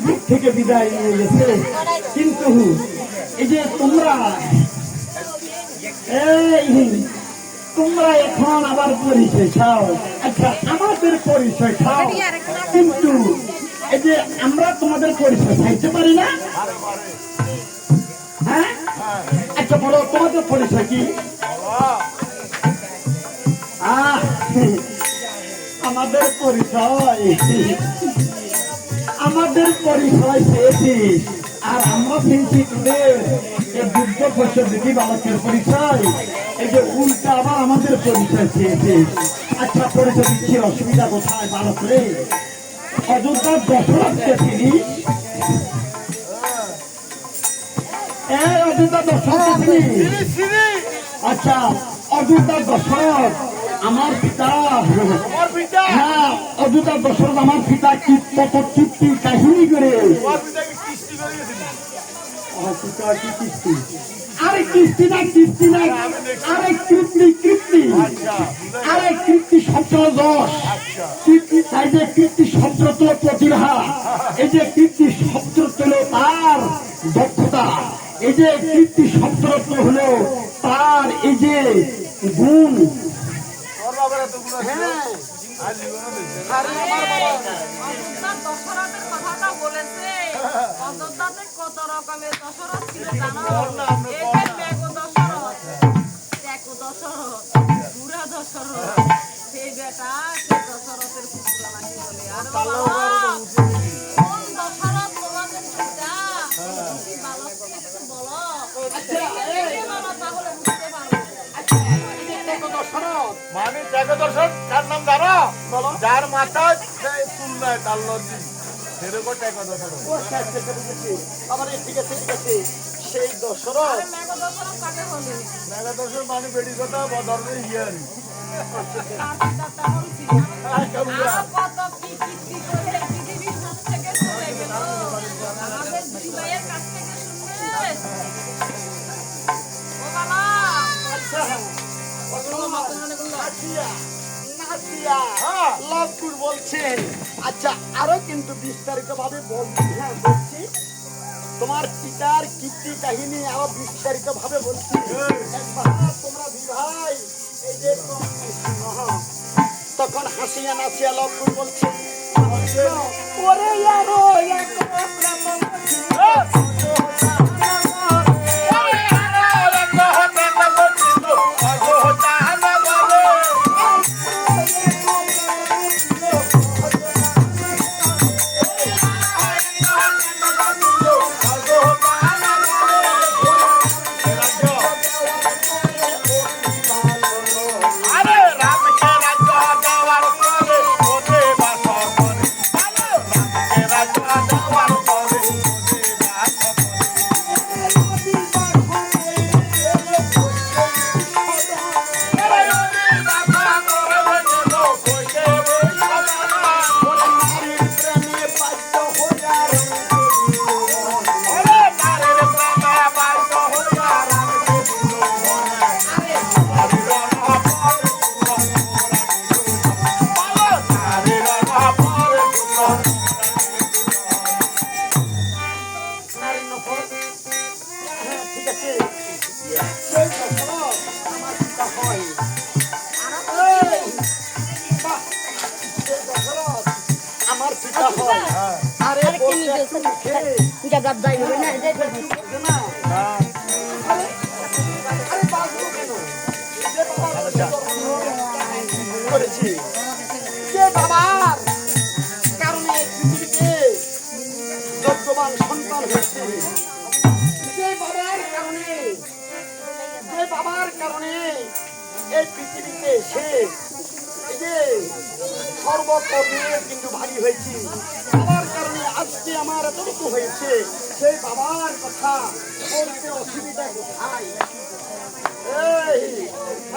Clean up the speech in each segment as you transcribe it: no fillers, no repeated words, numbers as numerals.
যুগ থেকে বিদায় নিয়ে গেছে, কিন্তু এই যে তোমরা তোমরা এখন আবার পরিচয় খাও। আচ্ছা, আমাদের পরিচয় খাও, কিন্তু এই যে আমরা তোমাদের পরিচয় খাইতে পারি না। হ্যাঁ, আচ্ছা বলো তোমাদের পরিচয় কি? আমাদের পরিচয় পেয়েছি, আর আমরা পেয়েছি তোদের এই যুদ্ধ করছে দেখি বালকের পরিচয়, এই যে উল্টা আবার আমাদের পরিচয় পেয়েছে। আচ্ছা, পরিচয় দিচ্ছি, অসুবিধা কোথায় বালক রে? অযোধ্যার দশরথকে চিনিস? অযোধ্যার দশরথকে চিনিস? আচ্ছা, অযোধ্যার দশরথ আমার পিতা। হ্যাঁ, অযোধ্যার দশরথ আমার পিতা কত কীর্তি কাহিনী করে। আরে কীর্তি না, আরে কীর্তি শব্দ দোষ, এই যে কীর্তি শব্দ তো প্রতিভা, এই যে কীর্তি শব্দ হলো তার দক্ষতা, এই যে কীর্তি শব্দ হলো তার এই যে গুণ। কথাটা বলেছে অযোধ্যাতে কত রকমের দশরথ ছিল জানো? দশরথ, বুড়া দশরথ, সেই বেটা সে দশরথের পুত্র নাকি বলে। আর কোন দশরথ তোমাদের পিতা? বালক একটু বলো, তাহলে বুঝতে পারবো। মানে দশরথ কার নাম জানো? যার মাথায় চুল নাই তার লজ্জি, সেরকম দশরথ। ঠিক আছে, সেই দশরথ। মেঘা দশরথ মানে বেটি কথা ধরনের ইয়ারি। লবকুর বলছেন। আচ্ছা, আরো কিন্তু বিস্তারিত ভাবে বলছি। হ্যাঁ বলছি, তোমার পিতার কীর্তি কাহিনী আরো বিস্তারিত ভাবে বলছি। তোমরা ভাই এই যে তখন হাসিয়া নাচিয়া লবকুর বলছে, ওরে আরো করেছি যে বাবার কারণে পৃথিবীতে যজ্ঞবান সন্তান হয়েছে, যে বাবার কারণে এই পৃথিবীতে সে এই যে সর্বকর্মে কিন্তু ভারী হয়েছি, বাবার কারণে আজকে আমার এতটুকু হয়েছে। সেই বাবার কথা বলতে অসুবিধা কোথায়?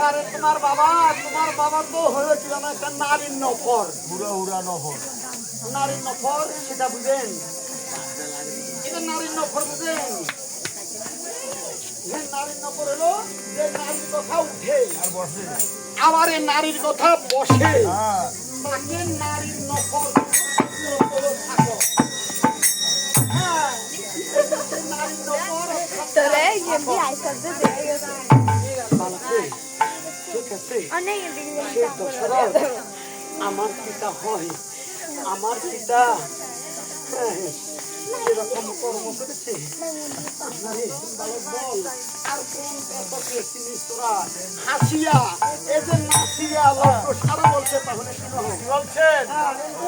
আরে তোমার বাবা তো হয়েছিল না একটা নারীর নফর, নারীর নফর, সেটা বুঝেন? এটা নারীর নফর বুঝেন? নারীর নফর হলো যে নারীর কথা উঠে আবার এই নারীর কথা বসে, তাকে নারীর নফর। এমনি আইসার যে দেখে গেছে ভালো আছে? ঠিক আছে অনেক সে দশরথ আমার পিতা হয়, আমার পিতা এরকম কর্ম করেছে। আপনারে বালক বল, আর কোন কর্মকে চিনিস তোরা? হাসিয়া এই যে নাসিয়া লক্ষ সারা বলছে, তাহলে শুনো বলছেন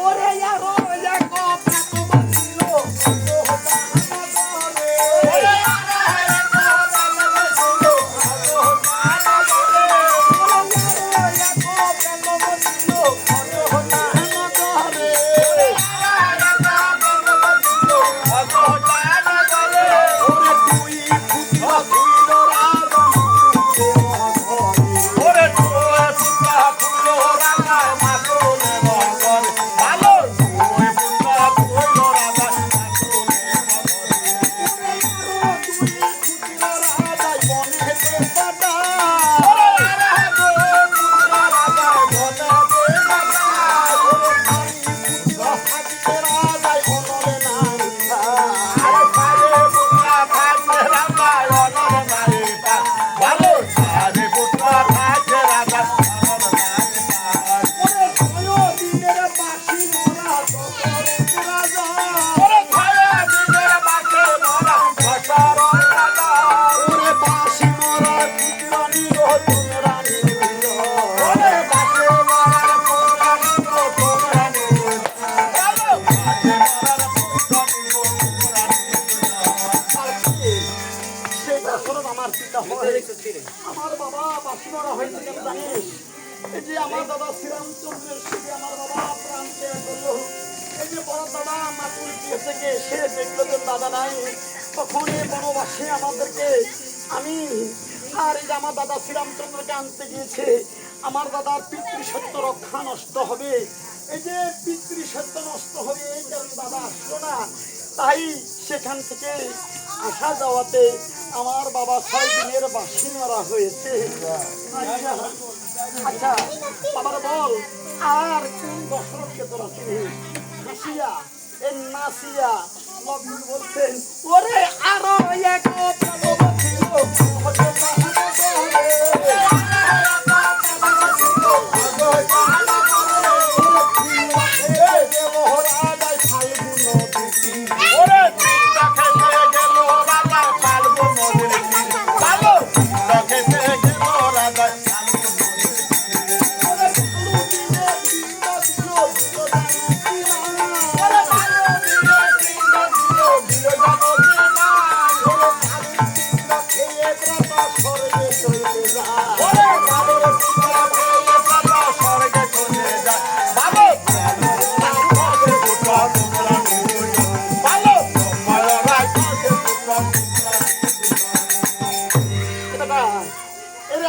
ওরে ইয়ারো এক কথা তোমার ছিল আমার বাবা বাসুমারা হয়েছে কেন জানিস? এই যে আমার দাদা শ্রীরামচন্দ্রের সাথে আমার বাবা প্রাণ ত্যাগ করলো। এই যে বড় দাদা মাতুল থেকে সে দেখলো যে দাদা নাই, তখন এই বনবাসে আমাদেরকে আমি আর এই যে আমার দাদা শ্রীরামচন্দ্রকে আনতে গিয়েছে। আমার দাদার পিতৃসত্য রক্ষা নষ্ট হবে, এই যে পিতৃসত্য নষ্ট হবে, এই কারণে দাদা আসলো না। তাই সেখান থেকে আসা যাওয়াতে আমার বাবা 6 দিনের বাসি মারা হয়েছে। আচ্ছা বাবার বল, আর কোন দশরথকে তোরা চিনিস? হাসিয়া এ নাসিয়া লক্ষ্মণ বলছেন ওরে আরো এক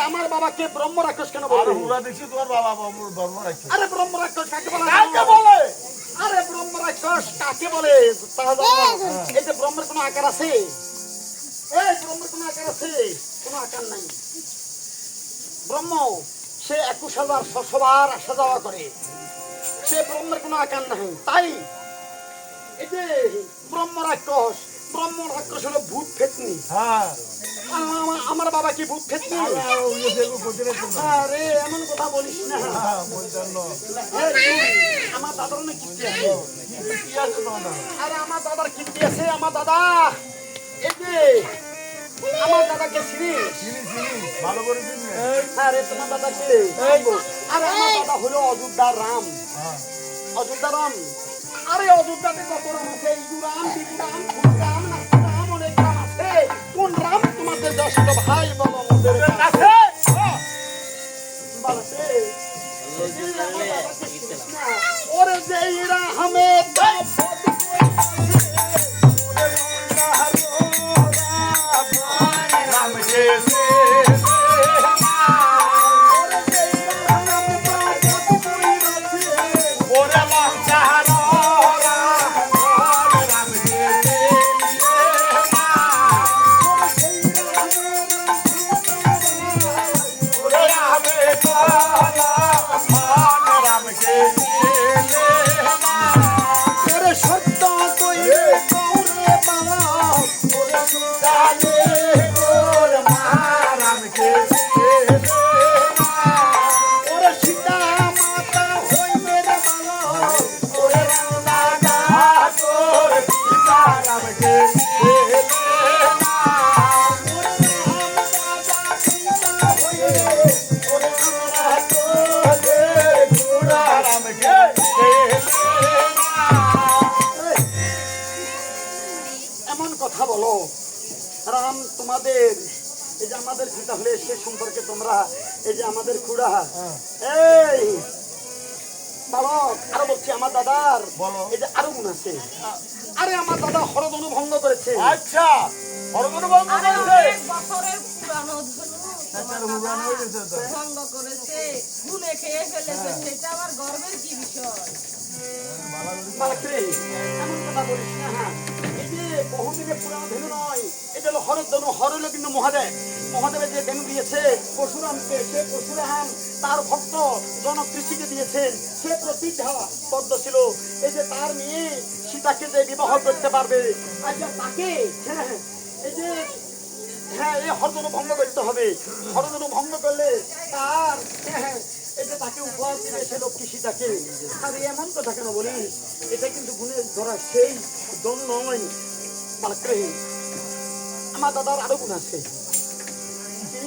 আমার বাবাকে ব্রহ্ম রাক্ষস কেন বলে? দেখছি তোমার বাবা ব্রহ্ম রাক্ষস। আরে ব্রহ্ম রাক্ষস কাকে বলে? কাকে বলে? আরে ব্রহ্ম রাক্ষস কাকে বলে তা জানো? এই যে ব্রহ্মের কোনো আকার আছে? এই ব্রহ্মের কোনো আকার আছে? কোনো আকার নাই। ব্রহ্ম সে 21,000 সবার আসা যাওয়া করে, সে ব্রহ্মের কোনো আকার নাই। তাই এই যে ব্রহ্ম রাক্ষস, ব্রহ্ম রাক্ষস হলো ভূত ফেতনি। হ্যাঁ আমার বাবা কি ভূত ফেতনি? আরে এমন কথা বলিস না। আমার দাদার অনেক কীর্তি আছে। আরে আমার দাদার কীর্তি আছে। আমার দাদা এই যে আমার দাদাকে চিনিস? ভালো করে চিনি। আরে তোমার দাদাকে? আরে আমার দাদা হলো অযোধ্যা রাম। অযোধ্যা রাম। আরে অযোধ্যাতে কত রাম আছে? ইন্দুরাম, বিন্দুরাম, ফুলরাম, নাথরাম, অনেক রাম আছে। কোন রাম তোমাদের জ্যেষ্ঠ ভাই বলো আমাদের কাছে? ওরে যেইরা হামে সত্য কইরে গৌরে বাবা ওরে কথা বলো রাম তোমাদের এই যে আমাদের পিতা হলে সে সম্পর্কে তোমরা এই যে আমাদের খুড়া এই বালক আরো বলছি আমার দাদার বলো। এই যে আরো গুণ আছে আরে আমার দাদা হরদনু ভঙ্গ করেছে আচ্ছা হরগোর বন্ধ আরে করেছে অনেক বছরের পুরানো ধনু ভঙ্গ করেছে ভুলে খেয়ে ফেলেছে সেটা আমার গর্বের কি বিষয় বালক রে এমন কথা বলিস না এই যে বহুদিনের পুরানো ধেনু নয় এটা হলো হরদনু হর হলো কিন্তু মহাদেবের যে ধেনু দিয়েছে পরশুরামকে সে পরশুরাম তার ভক্ত জনক ঋষিকে দিয়েছেন সে প্রতিষ্ঠা পদ্ম ছিল এই যে তার মেয়ে সীতাকে যে বিবাহ করতে পারবে আচ্ছা তাকে এই যে হ্যাঁ এই হরদনু ভঙ্গ করতে হবে হরদনু ভঙ্গ করলে তার এই যে তাকে উপহার দিবে সে লক্ষ্মী সীতাকে আর এমন কথা কেন বলিস এটা কিন্তু গুণের ধরা সেই দন নয় বালকরে আমার দাদার আরো গুণ আছে কি?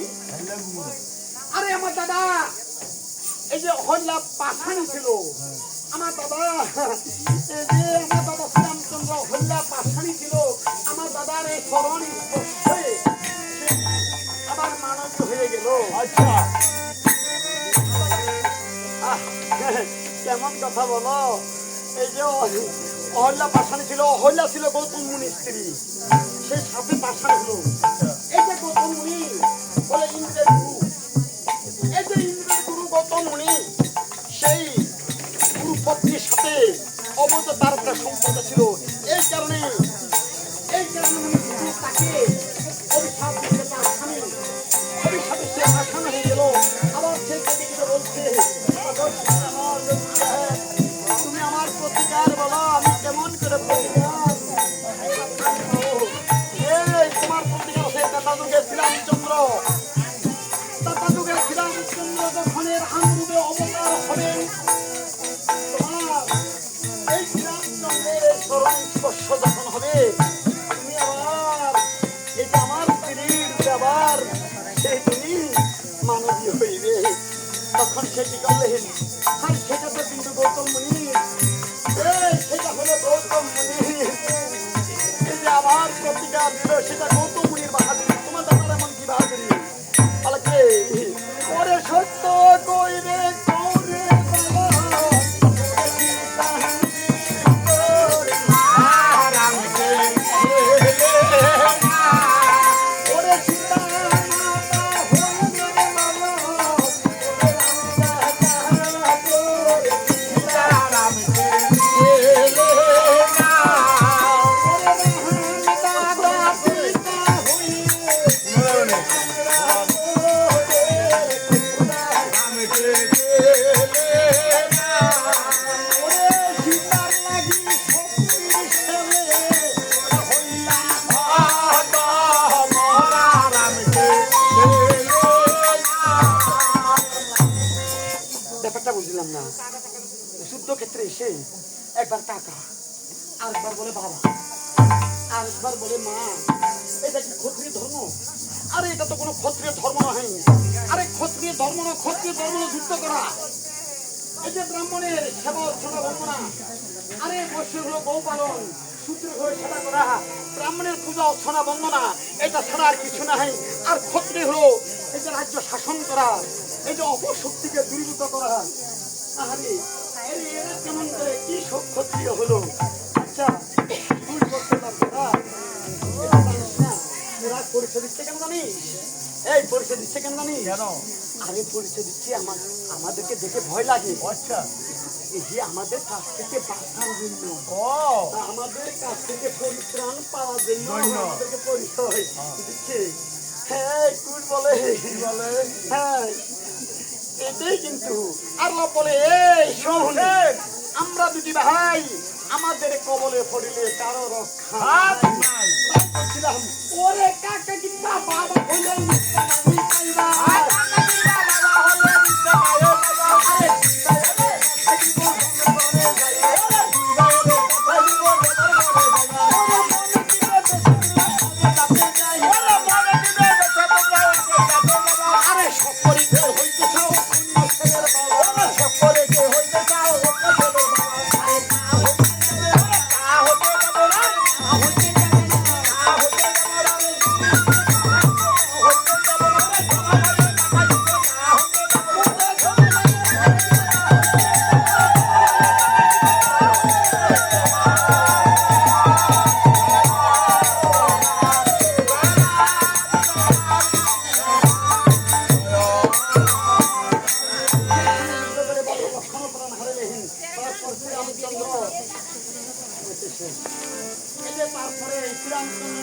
আরে আমার দাদা এই যে হল্লা পাঠানি ছিল আমার দাদা এই যে আমার দাদা শ্রীরামচন্দ্র হল্লা পাঠানি ছিল আমার দাদার এই স্মরণ স্পর্শে আমার মানব হয়ে গেল আচ্ছা কেমন কথা বলো এই যে অহল্যা পাষাণী ছিল অহল্যা ছিল গৌতম মুনির স্ত্রী সেই সাথে পাষাণী হলো এই যে গৌতম মুনি বলে ইন্দ্রের গুরু এই যে ইন্দ্রের গুরু গৌতম মুনি সেই গুরু পত্নীর সাথে অবৈধ তার একটা সম্পর্ক ছিল এই কারণে মুনি তাকে অভিশাপ দিতে পাষাণী অভিশাপে সে পাষাণী হয়ে গেল আবার সে কেটে বলছে তুমি আমার প্রতিকার বলো আমি কেমন করে প্রতিকার তোমার প্রতিকার হচ্ছে দাদা যুগের শ্রীরামচন্দ্র যখন এর আনরূপে অবতার হবে তোমার এই শ্রীরামচন্দ্রের স্মরণ স্পর্শ যখন হবে তুমি আবার এই যে আমার স্ত্রীর ব্যবহার সেই তুমি মানবীয় হইবে তখন সে কি করলেন আর সেটা তো কিন্তু গৌতম মুনি সেটা হলো গৌতম মুনি এই যে আমার প্রতিকার দিল সেটা গৌতম মুনির বাহাদুরি তোমার দাদার এমন কি বাহাদুরি পালাকে ওরে সত্য কইরে কৌরে বুঝলাম না যুদ্ধ ক্ষেত্রে এসে একবার কাকা আরেকবার বলে বাবা আরেকবার বলে মা এটা কি ক্ষত্রিয় ধর্ম আরে এটা তো কোনো ক্ষত্রিয় ধর্ম নয় আরে ক্ষত্রিয় ধর্ম না ক্ষত্রিয় ধর্ম যুদ্ধ করা এই যে ব্রাহ্মণের সেবা অর্চনা বন্দনা আরে বৈশ্য হলো গৌ পালন সূত্র হয়ে সেবা করা ব্রাহ্মণের পূজা অর্চনা বন্দনা এটা ছাড়া আর কিছু নাই আর ক্ষত্রিয় হলো এই যে রাজ্য শাসন করা এই যে অপশক্তিকে দূরীভূত করা আরে এরা কেমন করে কি সব ক্ষত্রিয় হলো আচ্ছা তুই করতে পারছো না এরা পরিচয় দিচ্ছে কেন জানিস এই পরিচয় দিচ্ছে কেন জানিস আরে পরিচয় দিচ্ছি আমাদেরকে দেখে ভয় লাগে আচ্ছা এই যে আমাদের কাছ থেকে বাঁচার জন্য আমাদের কাছ থেকে পরিত্রাণ পাওয়ার জন্য আমাদেরকে পরিচয় দিচ্ছে হ্যাঁ তুই বলে হ্যাঁ এটাই কিন্তু আর বলে এই শোন আমরা দুটি ভাই আমাদের কবলে পড়িলে কারো রক্ষা নাই বলছিলাম ওরে কাকা কিংবা বাবা হইলেন আরে সকলে হইতে চাও সকলে হইতে চাও শ্রীরামচন্দ্র